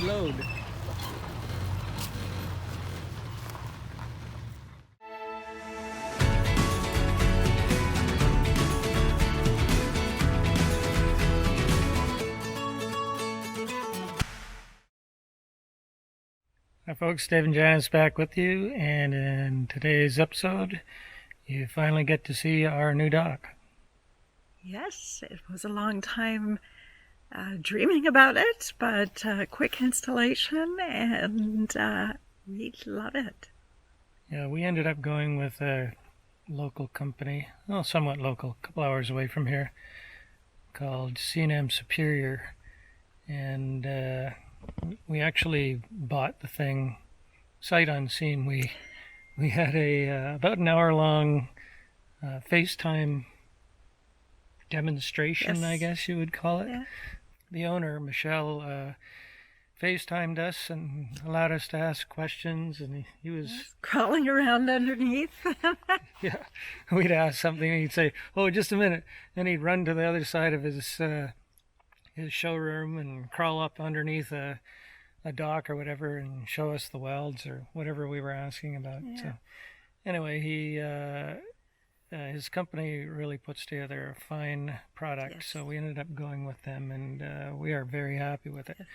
good load. Hi folks, Dave and Janice back with you, and in today's episode you finally get to see our new dock. Yes, it was a long time dreaming about it, but quick installation, and we love it. Yeah, we ended up going with a local company, well, somewhat local, a couple hours away from here, called Supplier, and we actually bought the thing sight unseen. We had a about an hour-long FaceTime demonstration, Yes. I guess you would call it. Yeah. The owner, Michelle, FaceTimed us and allowed us to ask questions, and he was crawling around underneath. yeah, we'd ask something and he'd say, "Oh, just a minute," and he'd run to the other side of his showroom and crawl up underneath a dock or whatever and show us the welds or whatever we were asking about. Yeah. So anyway, his company really puts together a fine product, Yes. so we ended up going with them, and we are very happy with it. Yes.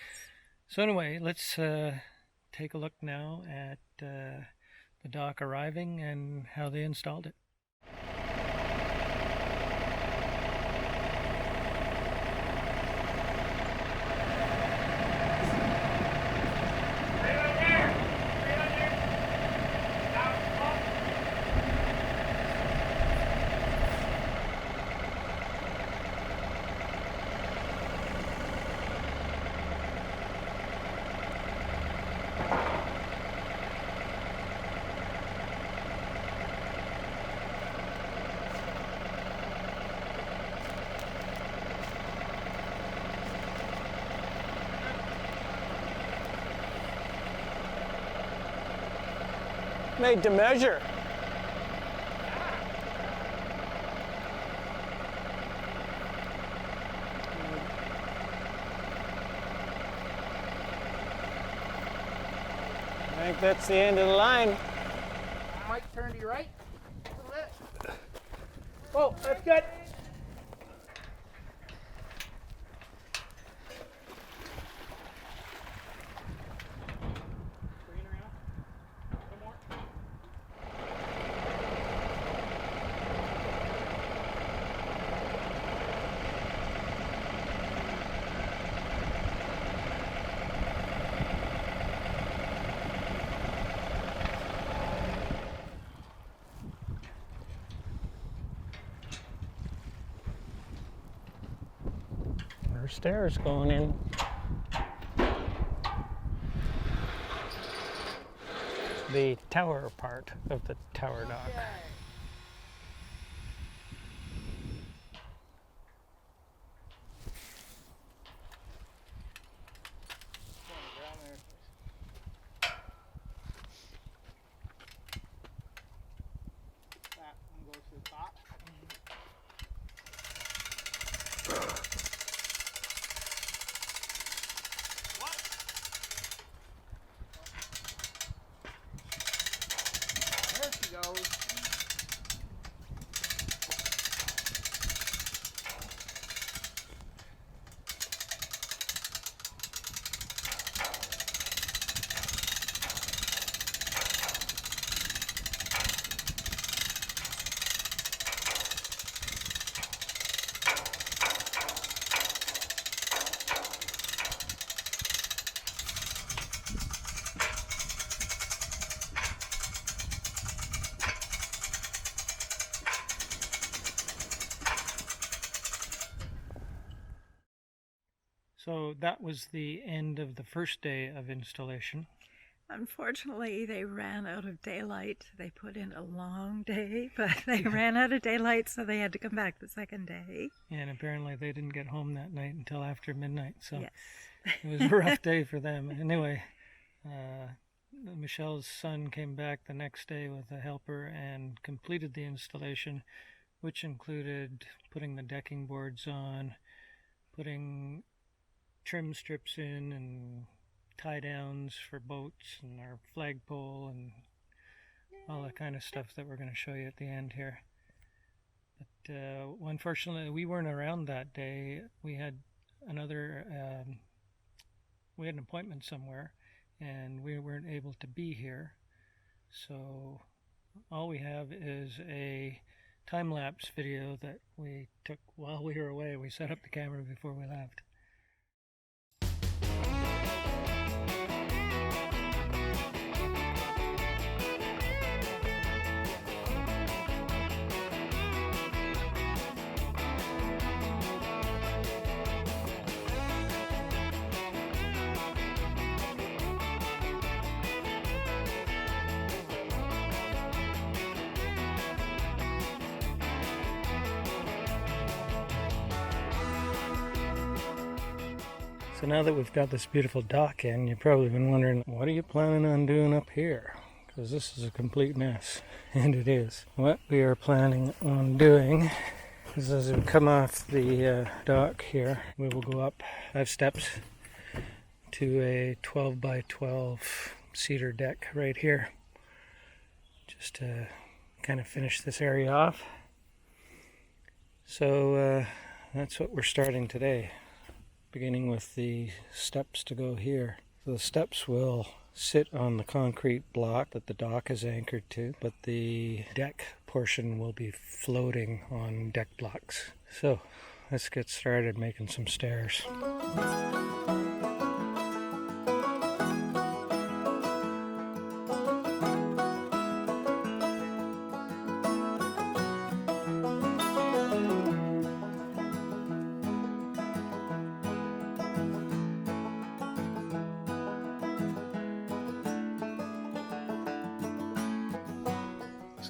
So anyway, let's take a look now at the dock arriving and how they installed it. Made to measure. I think that's the end of the line. Mike, turn to your right a little bit. Oh, that's good. There's stairs going in. The tower part of the tower dock. That one goes to the top. There she goes. So that was the end of the first day of installation. Unfortunately, they ran out of daylight. They put in a long day, but they ran out of daylight, so they had to come back the second day. And apparently they didn't get home that night until after midnight, so Yes. it was a rough day for them. Anyway, Michelle's son came back the next day with a helper and completed the installation, which included putting the decking boards on, putting trim strips in, and tie downs for boats and our flagpole and all that kind of stuff that we're going to show you at the end here. But unfortunately, we weren't around that day. We had an appointment somewhere, and we weren't able to be here. So all we have is a time-lapse video that we took while we were away. We set up the camera before we left. So now that we've got this beautiful dock in, you've probably been wondering, what are you planning on doing up here? Because this is a complete mess, and it is. What we are planning on doing is, as we come off the dock here, we will go up 5 steps to a 12 by 12 cedar deck right here, just to kind of finish this area off. So that's what we're starting today, beginning with the steps to go here. So the steps will sit on the concrete block that the dock is anchored to, but the deck portion will be floating on deck blocks. So let's get started making some stairs.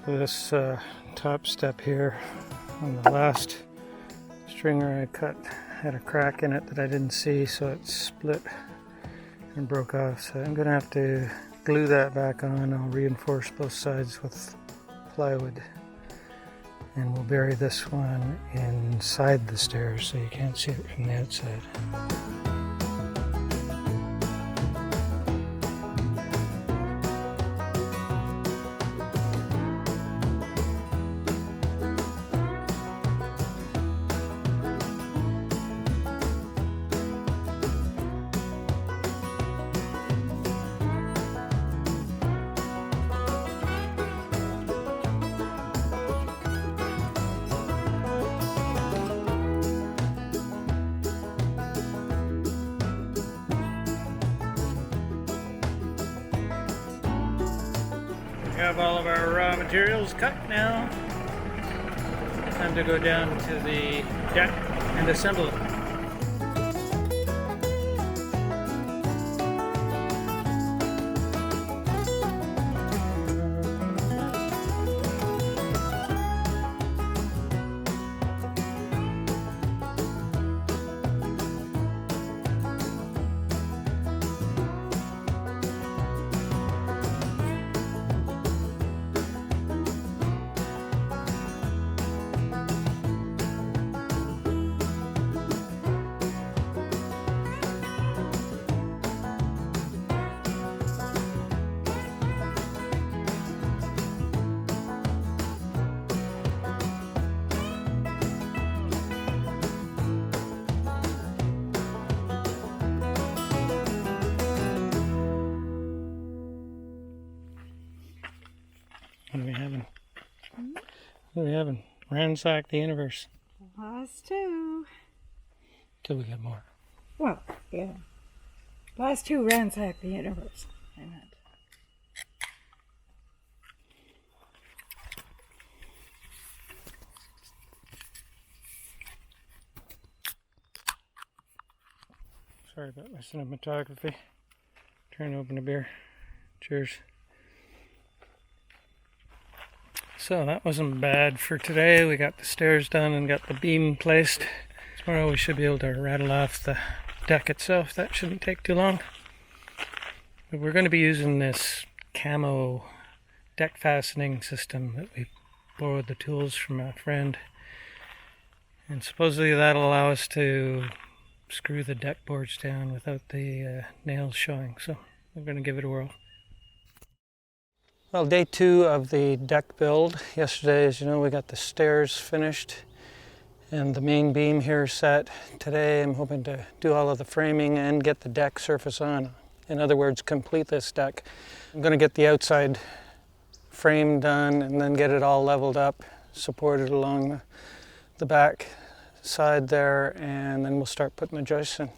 So this top step here on the last stringer I cut had a crack in it that I didn't see, so it split and broke off. So I'm going to have to glue that back on. I'll reinforce both sides with plywood, and we'll bury this one inside the stairs so you can't see it from the outside. We have all of our raw materials cut now. Time to go down to the deck and assemble it. What are we having? What are we having? Ransack the universe. Last two. Till we get more. Well, yeah. Last two ransack the universe, I meant. Sorry about my cinematography. Trying to open a beer. Cheers. So that wasn't bad for today. We got the stairs done and got the beam placed. Tomorrow we should be able to rattle off the deck itself. That shouldn't take too long. But we're going to be using this camo deck fastening system that we borrowed the tools from a friend. And supposedly that'll allow us to screw the deck boards down without the nails showing. So we're going to give it a whirl. Well, day 2 of the deck build. Yesterday, as you know, we got the stairs finished and the main beam here set. Today I'm hoping to do all of the framing and get the deck surface on. In other words, complete this deck. I'm going to get the outside frame done and then get it all leveled up, supported along the back side there, and then we'll start putting the joists in.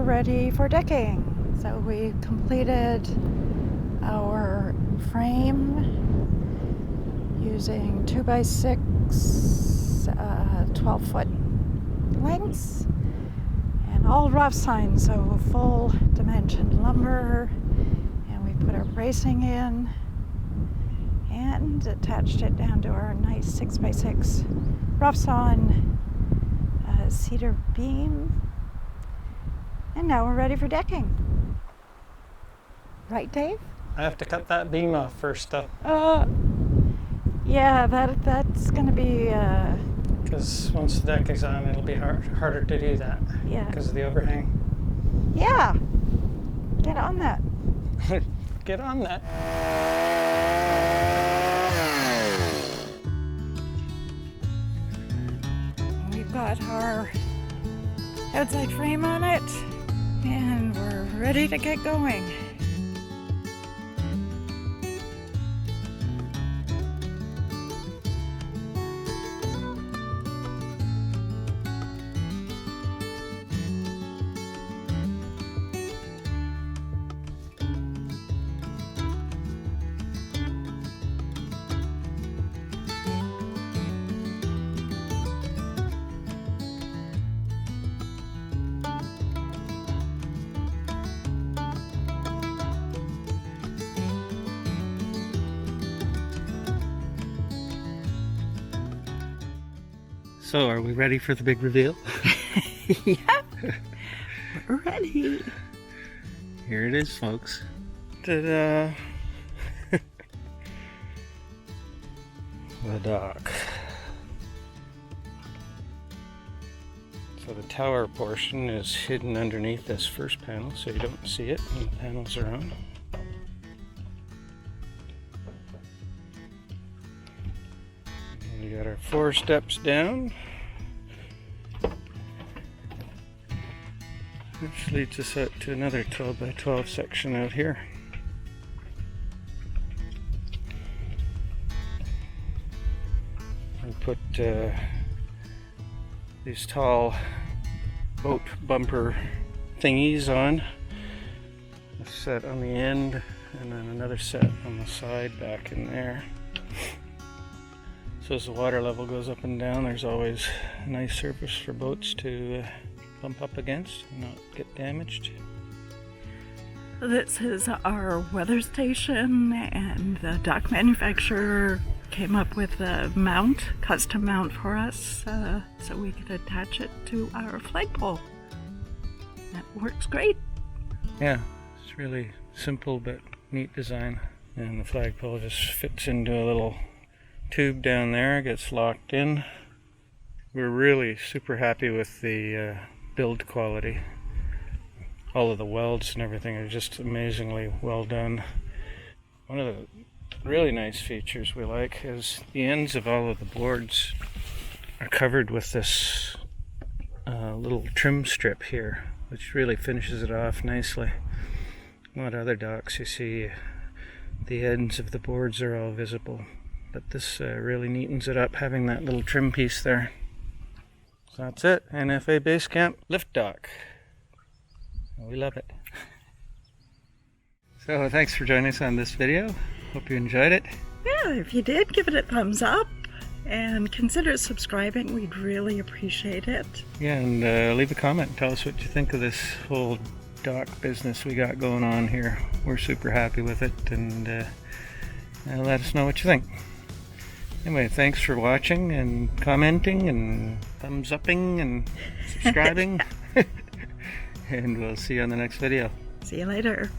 Ready for decking. So we completed our frame using 2x6 12-foot lengths and all rough sign, so full dimensioned lumber, and we put our bracing in and attached it down to our nice 6x6 rough sawn cedar beam. And now we're ready for decking. Right, Dave? I have to cut that beam off first, though. Yeah, that's going to be... Because once the deck is on, it'll be harder to do that. Yeah. Because of the overhang. Yeah. Get on that. Get on that. We've got our outside frame on it, and we're ready to get going. So, are we ready for the big reveal? Yeah, we're ready. Here it is, folks. Ta-da! The dock. So the tower portion is hidden underneath this first panel, so you don't see it when the panels are on. We got our 4 steps down, which leads us out to another 12 by 12 section out here. We put these tall boat bumper thingies on, a set on the end and then another set on the side back in there. So as the water level goes up and down, there's always a nice surface for boats to bump up against and not get damaged. This is our weather station, and the dock manufacturer came up with a custom mount for us, so we could attach it to our flagpole. That works great. Yeah, it's really simple but neat design, and the flagpole just fits into a little tube down there, gets locked in. We're really super happy with the build quality. All of the welds and everything are just amazingly well done. One of the really nice features we like is the ends of all of the boards are covered with this little trim strip here, which really finishes it off nicely. A lot of other docks you see the ends of the boards are all visible, but this really neatens it up having that little trim piece there. So that's it. NFA Basecamp lift dock. We love it. So thanks for joining us on this video. Hope you enjoyed it. Yeah, if you did, give it a thumbs up and consider subscribing. We'd really appreciate it. Yeah, and leave a comment. Tell us what you think of this whole dock business we got going on here. We're super happy with it, and let us know what you think. Anyway, thanks for watching and commenting and thumbs upping and subscribing. And we'll see you on the next video. See you later.